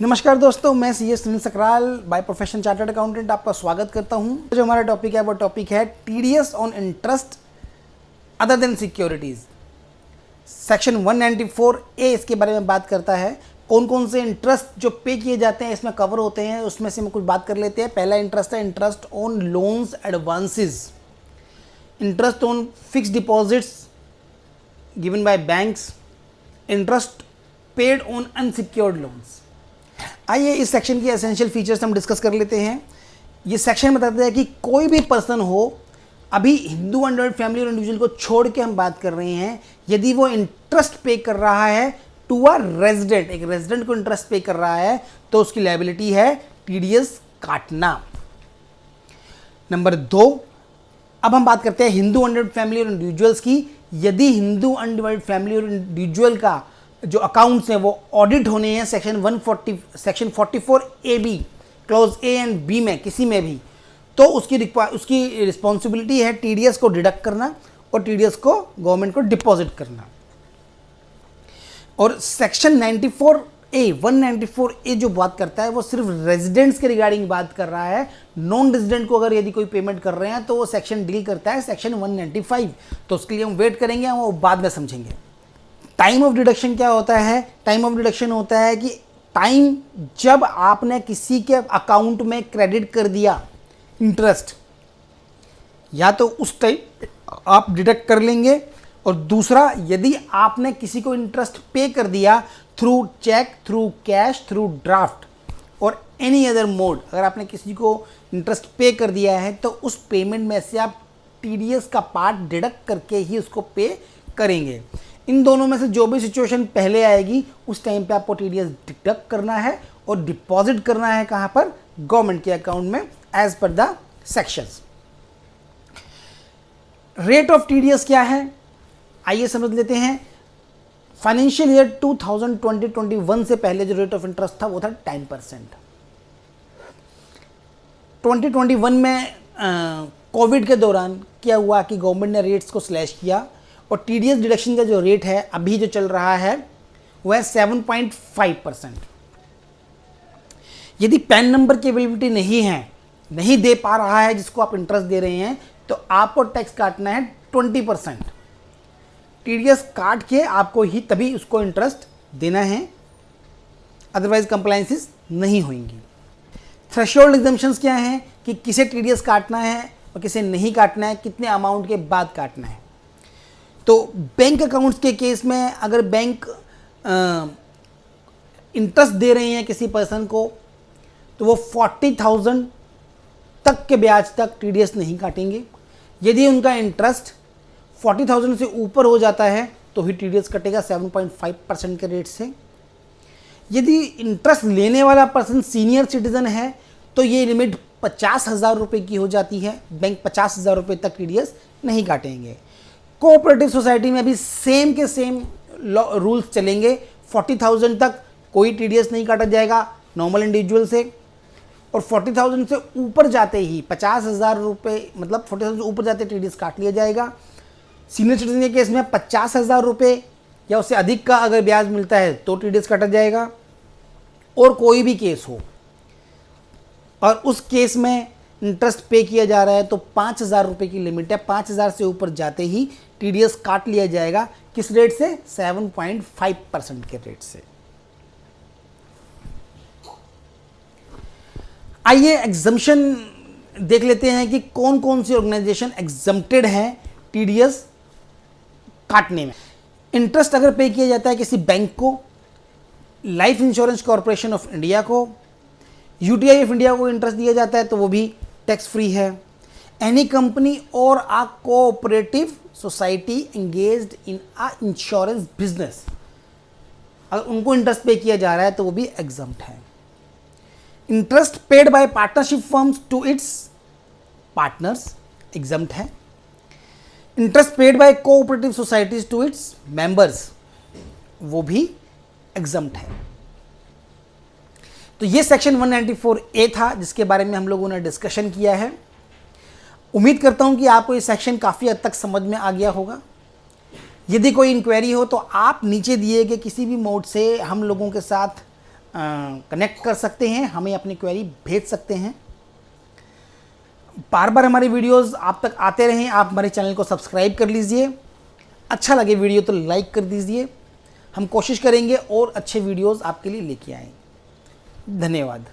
नमस्कार दोस्तों, मैं CA Sunil Sakral by profession chartered accountant आपका स्वागत करता हूं। जो हमारा टॉपिक है वो टॉपिक है TDS on interest other than securities. Section 194 ए इसके बारे में बात करता है। कौन कौन से इंटरेस्ट जो पे किए जाते हैं इसमें कवर होते हैं, उसमें से हम कुछ बात कर लेते हैं। पहला इंटरेस्ट है interest on loans advances, interest on fix deposits given by banks, interest paid on unsecured loans. आइए इस सेक्शन की एसेंशियल फीचर्स हम डिस्कस कर लेते हैं। ये सेक्शन बताता है कि कोई भी पर्सन हो, अभी हिंदू अनडिवाइडेड फैमिली और इंडिविजुअल को छोड़ के हम बात कर रहे हैं, यदि वो इंटरेस्ट पे कर रहा है टू अ रेजिडेंट, एक रेजिडेंट को इंटरेस्ट पे कर रहा है तो उसकी लायबिलिटी है टीडीएस काटना। नंबर 2, अब हम बात करते हैं हिंदू अनडिवाइडेड फैमिली और इंडिविजुअल्स की। यदि हिंदू अनडिवाइडेड फैमिली और इंडिविजुअल का जो अकाउंट्स हैं वो ऑडिट होने हैं section 44 A B clause A and B में किसी में भी, तो उसकी रिस्पॉन्सिबिलिटी है टीडीएस को डिडक्ट करना और टीडीएस को गवर्नमेंट को डिपॉजिट करना। और सेक्शन 194 ए जो बात करता है वो सिर्फ रेजिडेंट्स के रिगार्डिंग बात कर रहा है। नॉन रेजिडेंट को अगर यदि कोई पेमेंट कर रहे हैं तो वो सेक्शन डील करता है सेक्शन 195, तो उसके लिए हम वेट करेंगे, हम वो बाद में समझेंगे। टाइम ऑफ डिडक्शन क्या होता है? टाइम ऑफ डिडक्शन होता है कि टाइम जब आपने किसी के अकाउंट में क्रेडिट कर दिया इंटरेस्ट, या तो उस टाइम आप डिडक्ट कर लेंगे, और दूसरा यदि आपने किसी को इंटरेस्ट पे कर दिया through cheque, through cash, through draft और एनी अदर मोड, अगर आपने किसी को इंटरेस्ट पे कर दिया है तो उस पेमेंट में से आप टीडीएस का पार्ट डिडक्ट करके ही उसको पे करेंगे। इन दोनों में से जो भी सिचुएशन पहले आएगी उस टाइम पे आपको टीडीएस डिडक्ट करना है और डिपॉजिट करना है कहां पर? गवर्नमेंट के अकाउंट में as per the sections. Rate of TDS क्या है आइए समझ लेते हैं। फाइनेंशियल ईयर 2020-21 से पहले जो रेट ऑफ इंटरेस्ट था वो था 10%। 2021 में कोविड के दौरान क्या हुआ कि गवर्नमेंट ने रेट्स को स्लैश किया और टीडीएस डिडक्शन का जो रेट है अभी जो चल रहा है वह है 7.5%। यदि पैन नंबर की अवेलेबिलिटी नहीं है, नहीं दे पा रहा है जिसको आप इंटरेस्ट दे रहे हैं, तो आपको टैक्स काटना है 20%। टीडीएस काट के आपको ही तभी उसको इंटरेस्ट देना है, अदरवाइज कंप्लायंसेस नहीं होंगी। थ्रेशोल्ड एग्जम्पशंस क्या हैं कि किसे टीडीएस काटना है और किसे नहीं काटना है, कितने अमाउंट के बाद काटना है। तो बैंक अकाउंट्स के केस में अगर बैंक इंटरेस्ट दे रहे हैं किसी पर्सन को तो वो 40,000 तक के ब्याज तक टीडीएस नहीं काटेंगे। यदि उनका इंटरेस्ट 40,000 से ऊपर हो जाता है तो ही टीडीएस कटेगा 7.5% के रेट से। यदि इंटरेस्ट लेने वाला पर्सन सीनियर सिटीजन है तो ये लिमिट 50,000 रुपये की हो जाती है, बैंक 50,000 रुपये तक टीडीएस नहीं काटेंगे। कोऑपरेटिव सोसाइटी में भी सेम के सेम रूल्स चलेंगे। 40,000 तक कोई टीडीएस नहीं काटा जाएगा नॉर्मल इंडिविजुअल से, और 40,000 से ऊपर जाते ही 50,000 रुपये, मतलब 40,000 से ऊपर जाते टीडीएस काट लिया जाएगा। सीनियर सिटीजन के केस में 50,000 रुपये या उससे अधिक का अगर ब्याज मिलता है तो टीडीएस काटा जाएगा। और कोई भी केस हो और उस केस में इंटरेस्ट पे किया जा रहा है तो 5,000 रुपये की लिमिट है, 5,000 से ऊपर जाते ही टीडीएस काट लिया जाएगा। किस रेट से? 7.5% के रेट से। आइए एग्जम्पशन देख लेते हैं कि कौन कौन सी ऑर्गेनाइजेशन एग्जम्प्टेड है टीडीएस काटने में। इंटरेस्ट अगर पे किया जाता है किसी बैंक को, life insurance corporation of India को, यूटीआई ऑफ इंडिया को इंटरेस्ट दिया जाता है तो वो भी टैक्स फ्री है। एनी कंपनी और uh cooperative society engaged in uh insurance business, अगर उनको इंटरेस्ट पे किया जा रहा है तो वो भी एग्जम्प्ट है। Interest paid by partnership firms to its partners exempt है। Interest paid by cooperative societies to its members वो भी एग्जम्प्ट है। तो ये सेक्शन 194 ए था जिसके बारे में हम लोगों ने डिस्कशन किया है। उम्मीद करता हूं कि आपको ये सेक्शन काफ़ी हद तक समझ में आ गया होगा। यदि कोई इंक्वायरी हो तो आप नीचे दिए गए किसी भी मोड से हम लोगों के साथ कनेक्ट कर सकते हैं, हमें अपनी क्वेरी भेज सकते हैं। बार बार हमारे वीडियोस आप तक आते रहें, आप हमारे चैनल को सब्सक्राइब कर लीजिए। अच्छा लगे वीडियो तो लाइक कर दीजिए। हम कोशिश करेंगे और अच्छे वीडियोस आपके लिए लेके आएं। धन्यवाद।